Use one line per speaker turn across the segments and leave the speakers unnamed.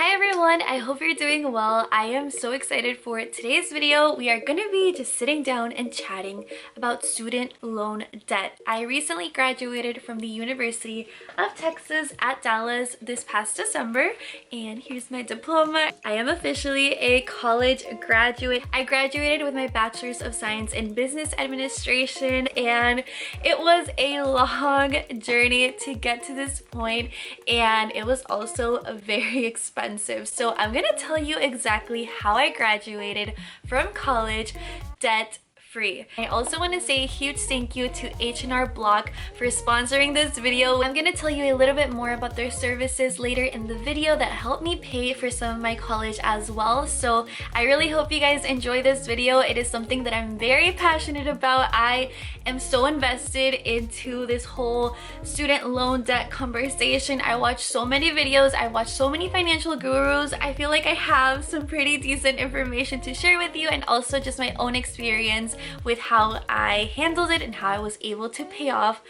Hi everyone, I hope you're doing well. I am so excited for today's video. We are going to be just sitting down and chatting about student loan debt. I recently graduated from the University of Texas at Dallas this past December, and here's my diploma. I am officially a college graduate. I graduated with my Bachelor's of Science in Business Administration, and it was a long journey to get to this point, and it was also very expensive. So I'm gonna tell you exactly how I graduated from college debt free. I also want to say a huge thank you to H&R Block for sponsoring this video. I'm going to tell you a little bit more about their services later in the video that helped me pay for some of my college as well. So I really hope you guys enjoy this video. It is something that I'm very passionate about. I am so invested into this whole student loan debt conversation. I watch so many videos. I watch so many financial gurus. I feel like I have some pretty decent information to share with you, and also just my own experience with how I handled it and how I was able to pay off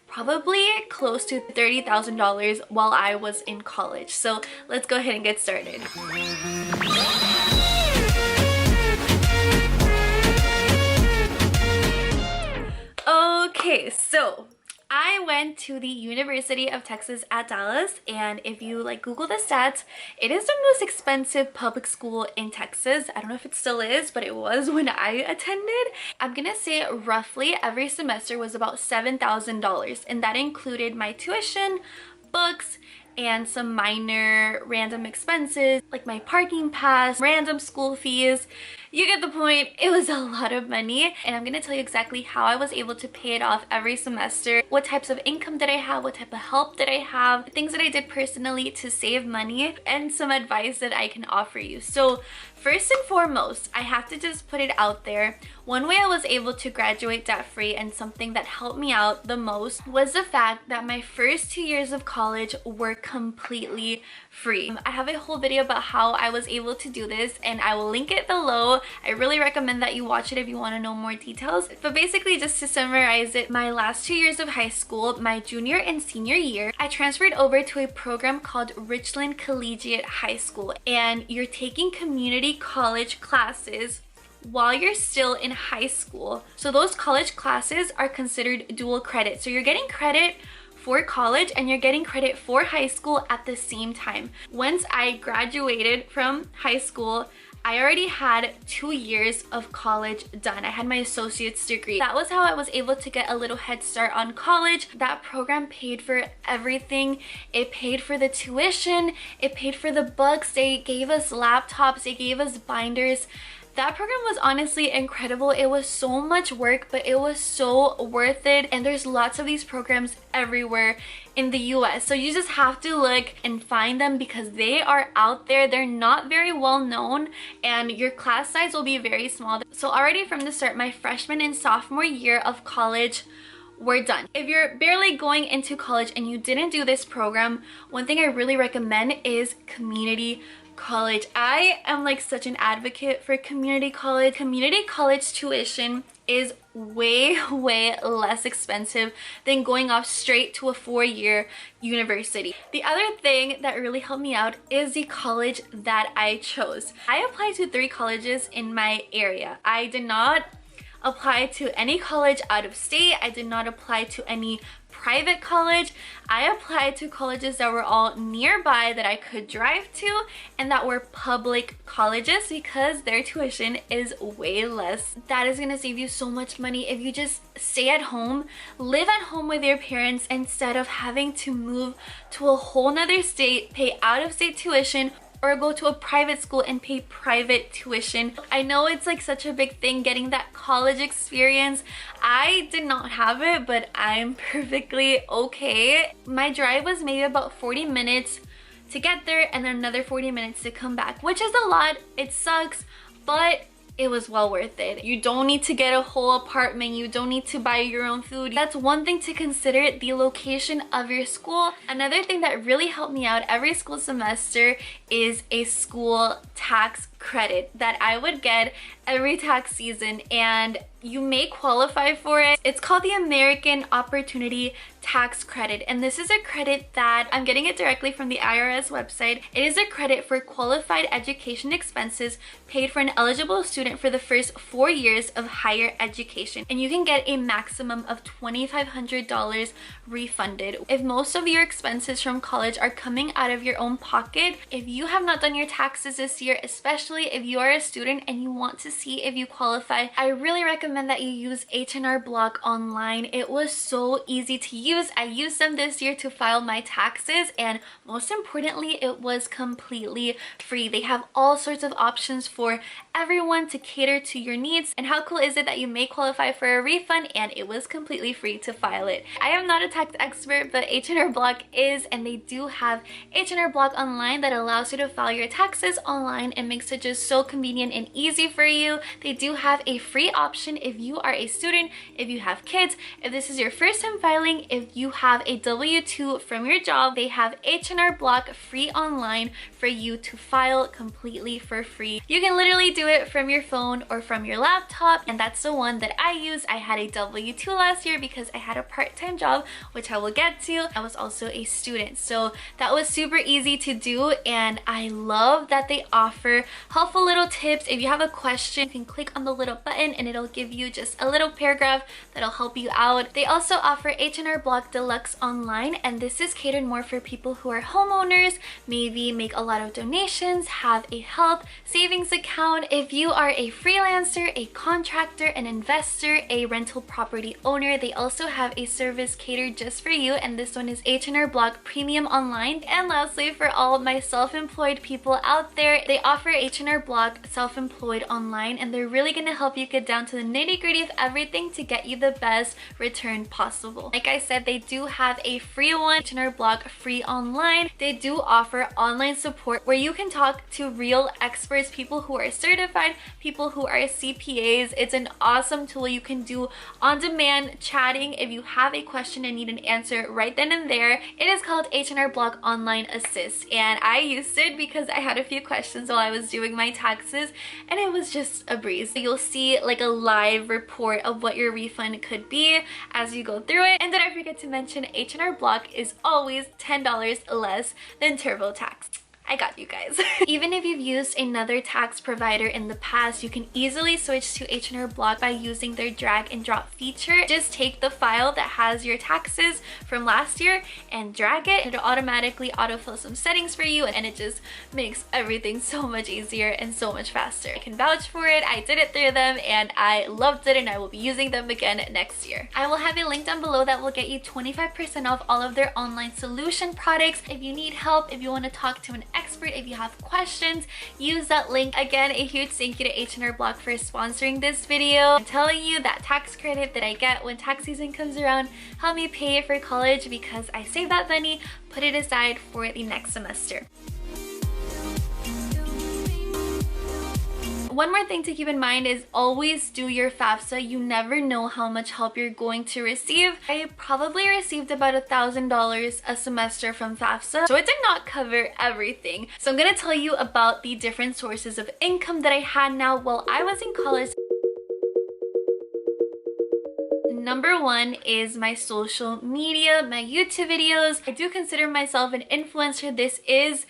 probably close to $30,000 while I was in college. So let's go ahead and get started. Okay, so I went to the University of Texas at Dallas, and if you Google the stats, it is the most expensive public school in Texas. I don't know if it still is, but it was when I attended. I'm gonna say roughly every semester was about $7,000, and that included my tuition, books, and some minor random expenses like my parking pass, random school fees. You get the point. It was a lot of money, and I'm gonna tell you exactly how I was able to pay it off every semester, what types of income did I have, what type of help did I have, things that I did personally to save money, and some advice that I can offer you. So first and foremost, I have to just put it out there. One way I was able to graduate debt-free, and something that helped me out the most, was the fact that my first 2 years of college were completely free. I have a whole video about how I was able to do this, and I will link it below. I really recommend that you watch it if you want to know more details. But basically, just to summarize it, my last 2 years of high school, my junior and senior year, I transferred over to a program called Richland Collegiate High School, and you're taking community college classes while you're still in high school. So those college classes are considered dual credit. So you're getting credit for college and you're getting credit for high school at the same time. Once I graduated from high school, I already had 2 years of college done. I had my associate's degree. That was how I was able to get a little head start on college. That program paid for everything. It paid for the tuition, it paid for the books, they gave us laptops, they gave us binders. That program was honestly incredible. It was so much work, but it was so worth it. And there's lots of these programs everywhere in the US. So you just have to look and find them because they are out there. They're not very well known, and your class size will be very small. So already from the start, my freshman and sophomore year of college were done. If you're barely going into college and you didn't do this program, one thing I really recommend is community college. I am such an advocate for community college. Community college tuition is way less expensive than going off straight to a 4-year university. The other thing that really helped me out is the college that I chose. I applied to 3 colleges in my area. I did not apply to any college out of state. I did not apply to any private college. I applied to colleges that were all nearby that I could drive to, and that were public colleges because their tuition is way less. That is going to save you so much money if you just stay at home, live at home with your parents instead of having to move to a whole nother state, pay out-of-state tuition, or go to a private school and pay private tuition. I know it's such a big thing getting that college experience. I did not have it, but I'm perfectly okay. My drive was maybe about 40 minutes to get there and then another 40 minutes to come back, which is a lot. It sucks, but it was well worth it. You don't need to get a whole apartment. You don't need to buy your own food. That's one thing to consider, the location of your school. Another thing that really helped me out every school semester is a school tax credit that I would get every tax season, and you may qualify for it. It's called the American Opportunity Tax Credit, and this is a credit that I'm getting it directly from the IRS website. It is a credit for qualified education expenses paid for an eligible student for the first 4 years of higher education, and you can get a maximum of $2,500 refunded. If most of your expenses from college are coming out of your own pocket, if you have not done your taxes this year, especially if you are a student and you want to see if you qualify, I really recommend that you use H&R Block online. It was so easy to use. I used them this year to file my taxes, and most importantly, it was completely free. They have all sorts of options for everyone to cater to your needs. And how cool is it that you may qualify for a refund, and it was completely free to file it. I am not a tax expert, but H&R Block is, and they do have H&R Block online that allows you to file your taxes online and makes it just so convenient and easy for you. They do have a free option if you are a student, if you have kids, if this is your first time filing, if you have a W-2 from your job. They have H&R Block free online for you to file completely for free. You can literally do it from your phone or from your laptop, and that's the one that I use. I had a W-2 last year because I had a part-time job, which I will get to. I was also a student, so that was super easy to do, and I love that they offer helpful little tips. If you have a question, you can click on the little button and it'll give you just a little paragraph that'll help you out. They also offer H&R Block Deluxe online, and this is catered more for people who are homeowners, maybe make a lot of donations, have a health savings account. If you are a freelancer, a contractor, an investor, a rental property owner, they also have a service catered just for you, and this one is H&R Block Premium Online. And lastly, for all of my self-employed people out there, they offer H&R Block Self-Employed Online, and they're really gonna help you get down to the nitty-gritty of everything to get you the best return possible. Like I said, they do have a free one, H&R Block Free Online. They do offer online support where you can talk to real experts, people who are certified, people who are CPAs. It's an awesome tool. You can do on-demand chatting if you have a question and need an answer right then and there. It is called H&R Block Online Assist, and I used it because I had a few questions while I was doing my taxes, and it was just a breeze. You'll see like a live report of what your refund could be as you go through it. And did I forget to mention, H&R Block is always $10 less than TurboTax. I got you guys. Even if you've used another tax provider in the past, you can easily switch to H&R Block by using their drag and drop feature. Just take the file that has your taxes from last year and drag it. It'll automatically autofill some settings for you, and it just makes everything so much easier and so much faster. I can vouch for it. I did it through them and I loved it, and I will be using them again next year. I will have a link down below that will get you 25% off all of their online solution products. If you need help, if you want to talk to an expert, if you have questions, use that link. Again, a huge thank you to H&R Block for sponsoring this video. I'm telling you, that tax credit that I get when tax season comes around help me pay for college because I save that money, put it aside for the next semester. One more thing to keep in mind is always do your FAFSA. You never know how much help you're going to receive. I probably received about $1,000 a semester from FAFSA, so it did not cover everything. So I'm gonna tell you about the different sources of income that I had now while I was in college. Number one is my social media, my YouTube videos. I do consider myself an influencer. This is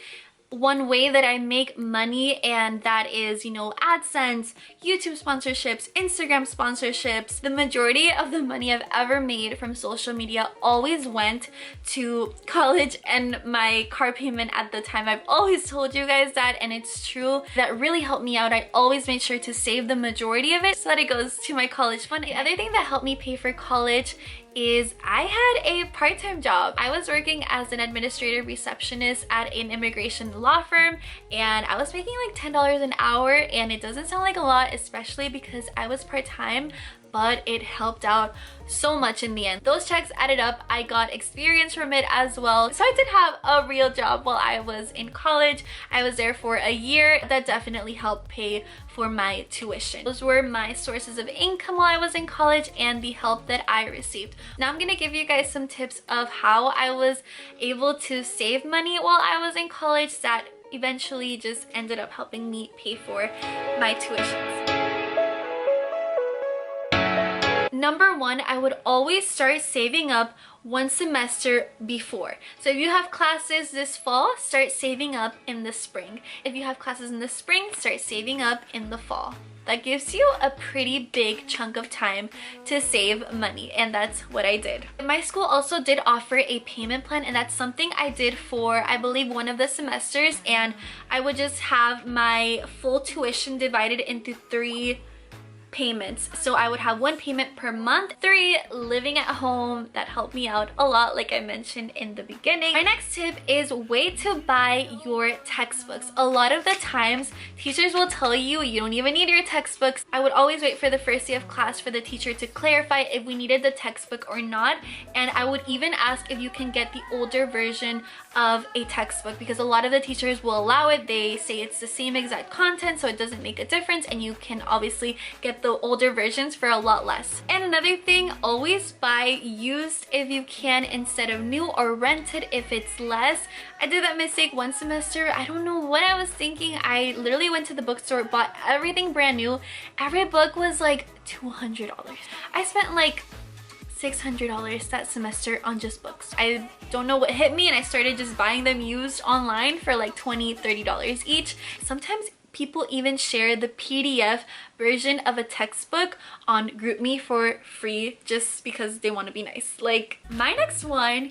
one way that I make money, and that is, you know, AdSense, YouTube sponsorships, Instagram sponsorships. The majority of the money I've ever made from social media always went to college and my car payment at the time. I've always told you guys that, and it's true. That really helped me out. I always made sure to save the majority of it so that it goes to my college fund. The other thing that helped me pay for college is I had a part-time job. I was working as an administrative receptionist at an immigration law firm, and I was making like $10 an hour, and it doesn't sound like a lot, especially because I was part-time, but it helped out so much in the end. Those checks added up. I got experience from it as well. So I did have a real job while I was in college. I was there for a year. That definitely helped pay for my tuition. Those were my sources of income while I was in college and the help that I received. Now I'm gonna give you guys some tips of how I was able to save money while I was in college that eventually just ended up helping me pay for my tuitions. Number one, I would always start saving up one semester before. So if you have classes this fall, start saving up in the spring. If you have classes in the spring, start saving up in the fall. That gives you a pretty big chunk of time to save money, and that's what I did. My school also did offer a payment plan, and that's something I did for, I believe, one of the semesters, and I would just have my full tuition divided into 3 payments. So I would have 1 payment per month. 3, living at home. That helped me out a lot, like I mentioned in the beginning. My next tip is wait to buy your textbooks. A lot of the times teachers will tell you you don't even need your textbooks. I would always wait for the first day of class for the teacher to clarify if we needed the textbook or not, and I would even ask if you can get the older version of a textbook, because a lot of the teachers will allow it. They say it's the same exact content, so it doesn't make a difference, and you can obviously get the older versions for a lot less. And another thing, always buy used if you can instead of new, or rented if it's less. I did that mistake one semester. I don't know what I was thinking. I literally went to the bookstore, bought everything brand new. Every book was like $200. I spent like $600 that semester on just books. I don't know what hit me, and I started just buying them used online for like $20, $30 each. Sometimes people even share the PDF version of a textbook on GroupMe for free just because they want to be nice. Like, my next one,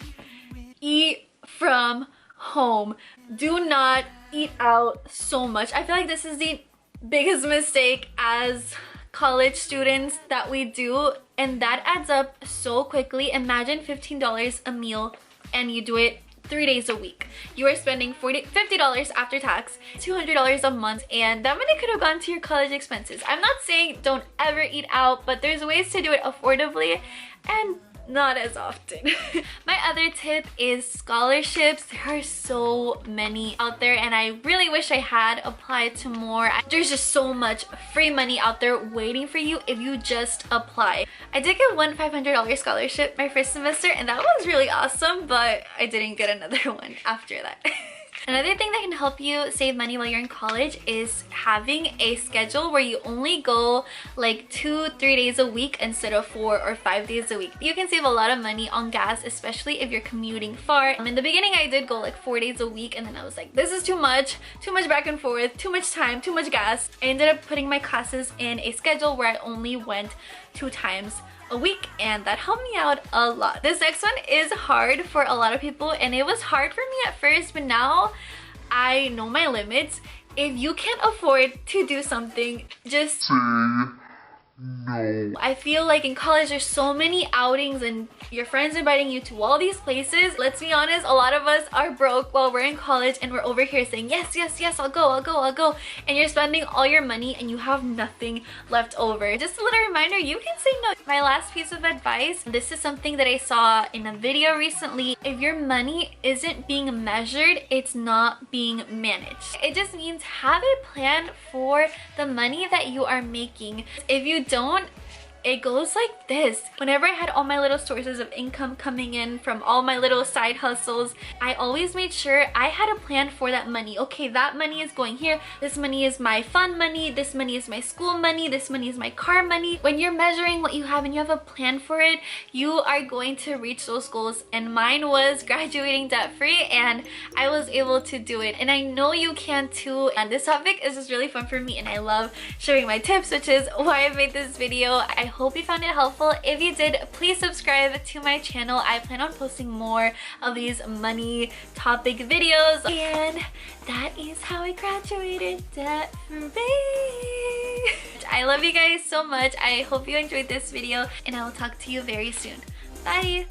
eat from home. Do not eat out so much. I feel like this is the biggest mistake as college students that we do, and that adds up so quickly. Imagine $15 a meal and you do it 3 days a week. You are spending $50 after tax, $200 a month, and that money could have gone to your college expenses. I'm not saying don't ever eat out, but there's ways to do it affordably and not as often. My other tip is scholarships. There are so many out there, and I really wish I had applied to more. There's just so much free money out there waiting for you if you just apply. I did get one $500 scholarship my first semester, and that was really awesome, but I didn't get another one after that. Another thing that can help you save money while you're in college is having a schedule where you only go like 2-3 days a week instead of 4 or 5 days a week. You can save a lot of money on gas, especially if you're commuting far. In the beginning, I did go like 4 days a week, and then I was like, this is too much back and forth, too much time, too much gas. I ended up putting my classes in a schedule where I only went 2 times a week, and that helped me out a lot. This next one is hard for a lot of people, and it was hard for me at first, but now I know my limits. If you can't afford to do something, just say no. I feel like in college there's so many outings and your friends inviting you to all these places. Let's be honest, a lot of us are broke while we're in college, and we're over here saying yes, yes, yes, I'll go, and you're spending all your money and you have nothing left over. Just a little reminder, you can say no. My last piece of advice, this is something that I saw in a video recently. If your money isn't being measured, it's not being managed. It just means have a plan for the money that you are making. If you don't, it goes like this. Whenever I had all my little sources of income coming in from all my little side hustles, I always made sure I had a plan for that money. Okay, that money is going here. This money is my fun money. This money is my school money. This money is my car money. When you're measuring what you have and you have a plan for it, you are going to reach those goals. And mine was graduating debt-free, and I was able to do it. And I know you can too. And this topic is just really fun for me, and I love sharing my tips, which is why I made this video. I hope you found it helpful. If you did, please subscribe to my channel. I plan on posting more of these money topic videos. And that is how I graduated debt-free. I love you guys so much. I hope you enjoyed this video, and I will talk to you very soon. Bye!